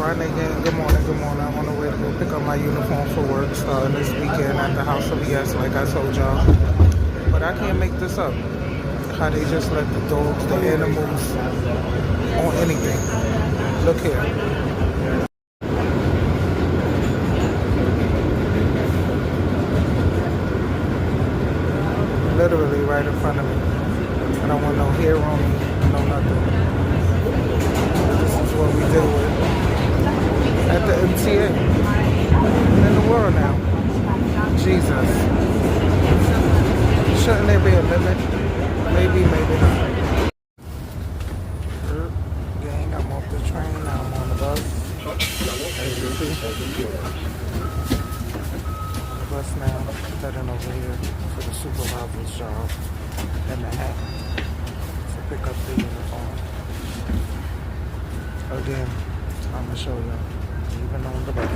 Grande gang, good morning, good morning. I'm on the way to go pick up my uniform for work starting this weekend at the House of Yes, like I told y'all. But I can't make this up. How they just let the dogs, the animals, on anything. Look here. Literally right in front of me. I don't want no hair on me, no nothing. This is what we deal with at the MTA. In the world now. Jesus. Shouldn't there be a limit? Maybe, maybe not. Gang, I'm off the train, now I'm on the bus. As you see. The bus now, heading over here to the supervisor's job in Manhattan to pick up the uniform. Again, I'm gonna show y'all, even on the bus.